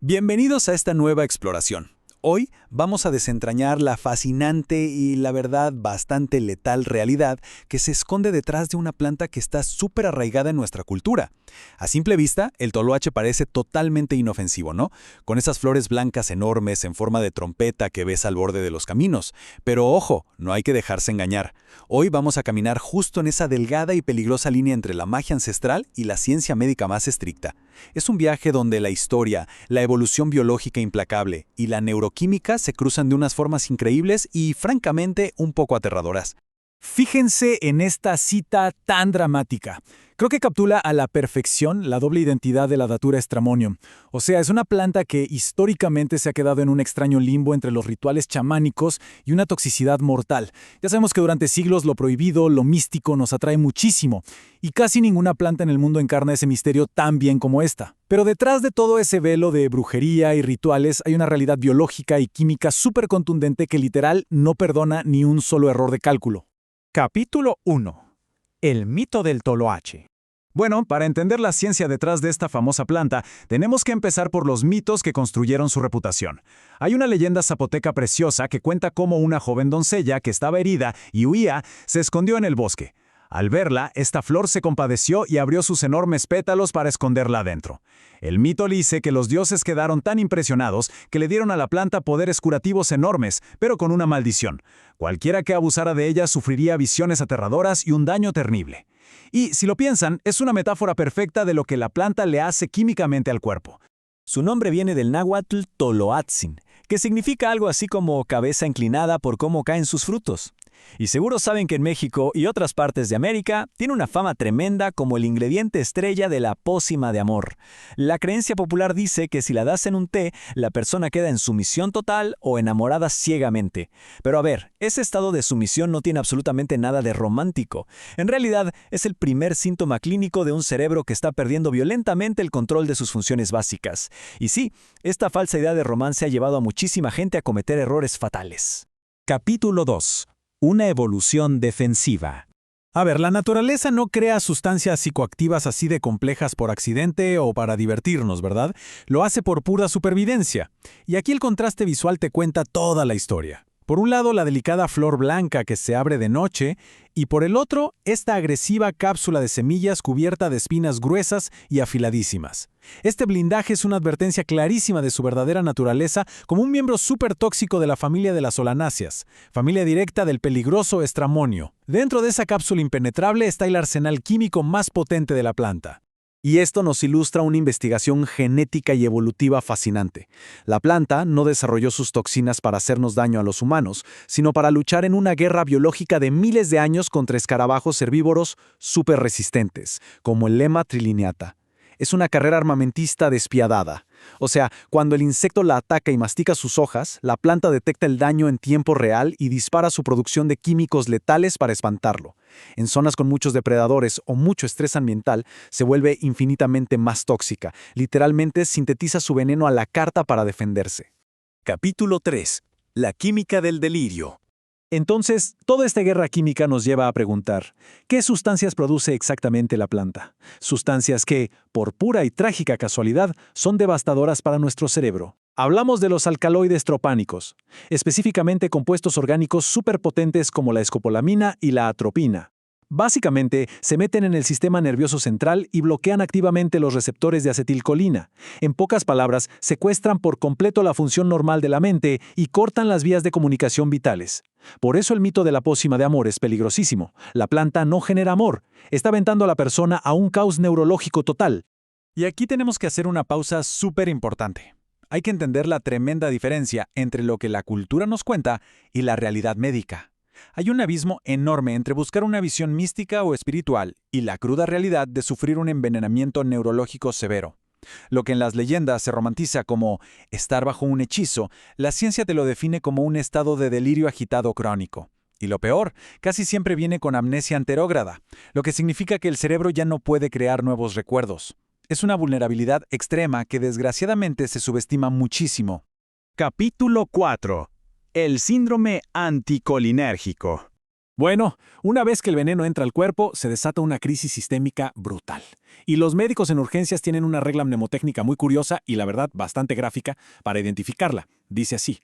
Bienvenidos a esta nueva exploración. Hoy vamos a desentrañar la fascinante y, la verdad, bastante letal realidad que se esconde detrás de una planta que está súper arraigada en nuestra cultura. A simple vista, el toloache parece totalmente inofensivo, ¿no? Con esas flores blancas enormes en forma de trompeta que ves al borde de los caminos. Pero ojo, no hay que dejarse engañar. Hoy vamos a caminar justo en esa delgada y peligrosa línea entre la magia ancestral y la ciencia médica más estricta. Es un viaje donde la historia, la evolución biológica implacable y la neuroquímica se cruzan de unas formas increíbles y, francamente, un poco aterradoras. Fíjense en esta cita tan dramática. Creo que captura a la perfección la doble identidad de la Datura stramonium. O sea, es una planta que históricamente se ha quedado en un extraño limbo entre los rituales chamánicos y una toxicidad mortal. Ya sabemos que durante siglos lo prohibido, lo místico nos atrae muchísimo, y casi ninguna planta en el mundo encarna ese misterio tan bien como esta. Pero detrás de todo ese velo de brujería y rituales hay una realidad biológica y química súper contundente que literal no perdona ni un solo error de cálculo. Capítulo 1. El mito del toloache. Bueno, para entender la ciencia detrás de esta famosa planta, tenemos que empezar por los mitos que construyeron su reputación. Hay una leyenda zapoteca preciosa que cuenta cómo una joven doncella que estaba herida y huía se escondió en el bosque. Al verla, esta flor se compadeció y abrió sus enormes pétalos para esconderla adentro. El mito dice que los dioses quedaron tan impresionados que le dieron a la planta poderes curativos enormes, pero con una maldición. Cualquiera que abusara de ella sufriría visiones aterradoras y un daño terrible. Y, si lo piensan, es una metáfora perfecta de lo que la planta le hace químicamente al cuerpo. Su nombre viene del náhuatl toloatzin, que significa algo así como cabeza inclinada por cómo caen sus frutos. Y seguro saben que en México y otras partes de América tiene una fama tremenda como el ingrediente estrella de la pócima de amor. La creencia popular dice que si la das en un té, la persona queda en sumisión total o enamorada ciegamente. Pero a ver, ese estado de sumisión no tiene absolutamente nada de romántico. En realidad, es el primer síntoma clínico de un cerebro que está perdiendo violentamente el control de sus funciones básicas. Y sí, esta falsa idea de romance ha llevado a muchísima gente a cometer errores fatales. Capítulo 2. Una evolución defensiva. A ver, la naturaleza no crea sustancias psicoactivas así de complejas por accidente o para divertirnos, ¿verdad? Lo hace por pura supervivencia. Y aquí el contraste visual te cuenta toda la historia. Por un lado, la delicada flor blanca que se abre de noche, y por el otro, esta agresiva cápsula de semillas cubierta de espinas gruesas y afiladísimas. Este blindaje es una advertencia clarísima de su verdadera naturaleza como un miembro súper tóxico de la familia de las solanáceas, familia directa del peligroso Stramonium. Dentro de esa cápsula impenetrable está el arsenal químico más potente de la planta. Y esto nos ilustra una investigación genética y evolutiva fascinante. La planta no desarrolló sus toxinas para hacernos daño a los humanos, sino para luchar en una guerra biológica de miles de años contra escarabajos herbívoros súper resistentes, como el Lemma trilineata. Es una carrera armamentista despiadada. O sea, cuando el insecto la ataca y mastica sus hojas, la planta detecta el daño en tiempo real y dispara su producción de químicos letales para espantarlo. En zonas con muchos depredadores o mucho estrés ambiental, se vuelve infinitamente más tóxica. Literalmente sintetiza su veneno a la carta para defenderse. Capítulo 3. La química del delirio. Entonces, toda esta guerra química nos lleva a preguntar, ¿qué sustancias produce exactamente la planta? Sustancias que, por pura y trágica casualidad, son devastadoras para nuestro cerebro. Hablamos de los alcaloides tropánicos, específicamente compuestos orgánicos superpotentes como la escopolamina y la atropina. Básicamente, se meten en el sistema nervioso central y bloquean activamente los receptores de acetilcolina. En pocas palabras, secuestran por completo la función normal de la mente y cortan las vías de comunicación vitales. Por eso el mito de la pócima de amor es peligrosísimo. La planta no genera amor, está aventando a la persona a un caos neurológico total. Y aquí tenemos que hacer una pausa súper importante. Hay que entender la tremenda diferencia entre lo que la cultura nos cuenta y la realidad médica. Hay un abismo enorme entre buscar una visión mística o espiritual y la cruda realidad de sufrir un envenenamiento neurológico severo. Lo que en las leyendas se romantiza como estar bajo un hechizo, la ciencia te lo define como un estado de delirio agitado crónico. Y lo peor, casi siempre viene con amnesia anterógrada, lo que significa que el cerebro ya no puede crear nuevos recuerdos. Es una vulnerabilidad extrema que desgraciadamente se subestima muchísimo. Capítulo 4. El síndrome anticolinérgico. Bueno, una vez que el veneno entra al cuerpo, se desata una crisis sistémica brutal. Y los médicos en urgencias tienen una regla mnemotécnica muy curiosa y, la verdad, bastante gráfica para identificarla. Dice así: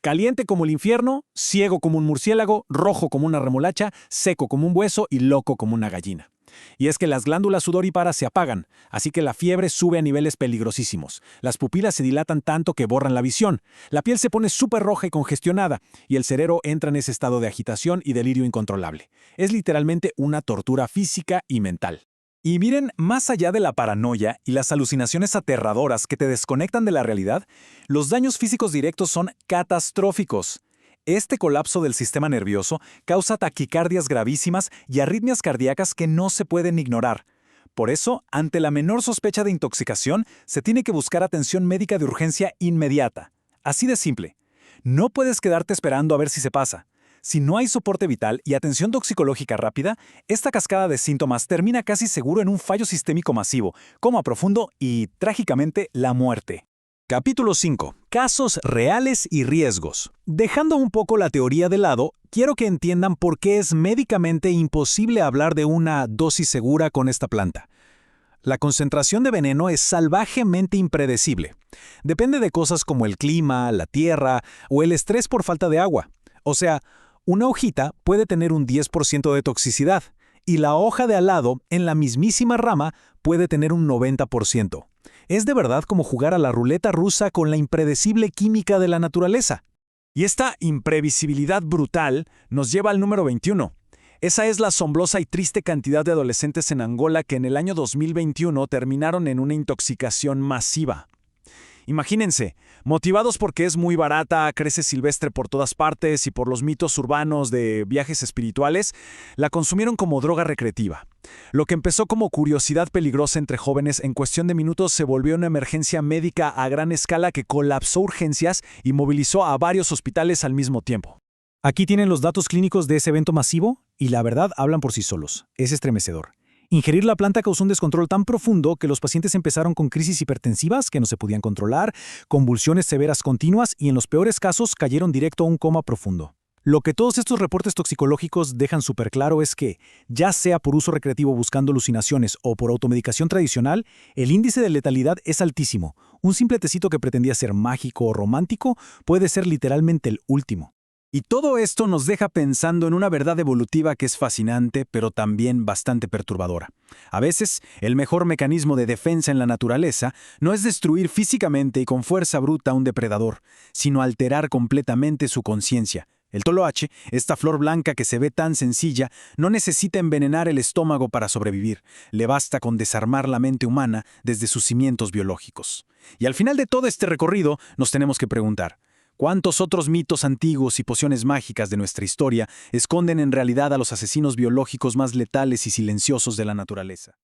caliente como el infierno, ciego como un murciélago, rojo como una remolacha, seco como un hueso y loco como una gallina. Y es que las glándulas sudoríparas se apagan, así que la fiebre sube a niveles peligrosísimos. Las pupilas se dilatan tanto que borran la visión. La piel se pone súper roja y congestionada, y el cerebro entra en ese estado de agitación y delirio incontrolable. Es literalmente una tortura física y mental. Y miren, más allá de la paranoia y las alucinaciones aterradoras que te desconectan de la realidad, los daños físicos directos son catastróficos. Este colapso del sistema nervioso causa taquicardias gravísimas y arritmias cardíacas que no se pueden ignorar. Por eso, ante la menor sospecha de intoxicación, se tiene que buscar atención médica de urgencia inmediata. Así de simple. No puedes quedarte esperando a ver si se pasa. Si no hay soporte vital y atención toxicológica rápida, esta cascada de síntomas termina casi seguro en un fallo sistémico masivo, coma profundo y, trágicamente, la muerte. Capítulo 5. Casos reales y riesgos. Dejando un poco la teoría de lado, quiero que entiendan por qué es médicamente imposible hablar de una dosis segura con esta planta. La concentración de veneno es salvajemente impredecible. Depende de cosas como el clima, la tierra o el estrés por falta de agua. O sea, una hojita puede tener un 10% de toxicidad y la hoja de al lado, en la mismísima rama, puede tener un 90%. Es de verdad como jugar a la ruleta rusa con la impredecible química de la naturaleza. Y esta imprevisibilidad brutal nos lleva al número 21. Esa es la asombrosa y triste cantidad de adolescentes en Angola que en el año 2021 terminaron en una intoxicación masiva. Imagínense, motivados porque es muy barata, crece silvestre por todas partes y por los mitos urbanos de viajes espirituales, la consumieron como droga recreativa. Lo que empezó como curiosidad peligrosa entre jóvenes en cuestión de minutos se volvió una emergencia médica a gran escala que colapsó urgencias y movilizó a varios hospitales al mismo tiempo. Aquí tienen los datos clínicos de ese evento masivo y la verdad hablan por sí solos. Es estremecedor. Ingerir la planta causó un descontrol tan profundo que los pacientes empezaron con crisis hipertensivas que no se podían controlar, convulsiones severas continuas y en los peores casos cayeron directo a un coma profundo. Lo que todos estos reportes toxicológicos dejan súper claro es que, ya sea por uso recreativo buscando alucinaciones o por automedicación tradicional, el índice de letalidad es altísimo. Un simple tecito que pretendía ser mágico o romántico puede ser literalmente el último. Y todo esto nos deja pensando en una verdad evolutiva que es fascinante, pero también bastante perturbadora. A veces, el mejor mecanismo de defensa en la naturaleza no es destruir físicamente y con fuerza bruta a un depredador, sino alterar completamente su conciencia. El toloache, esta flor blanca que se ve tan sencilla, no necesita envenenar el estómago para sobrevivir. Le basta con desarmar la mente humana desde sus cimientos biológicos. Y al final de todo este recorrido, nos tenemos que preguntar: ¿cuántos otros mitos antiguos y pociones mágicas de nuestra historia esconden en realidad a los asesinos biológicos más letales y silenciosos de la naturaleza?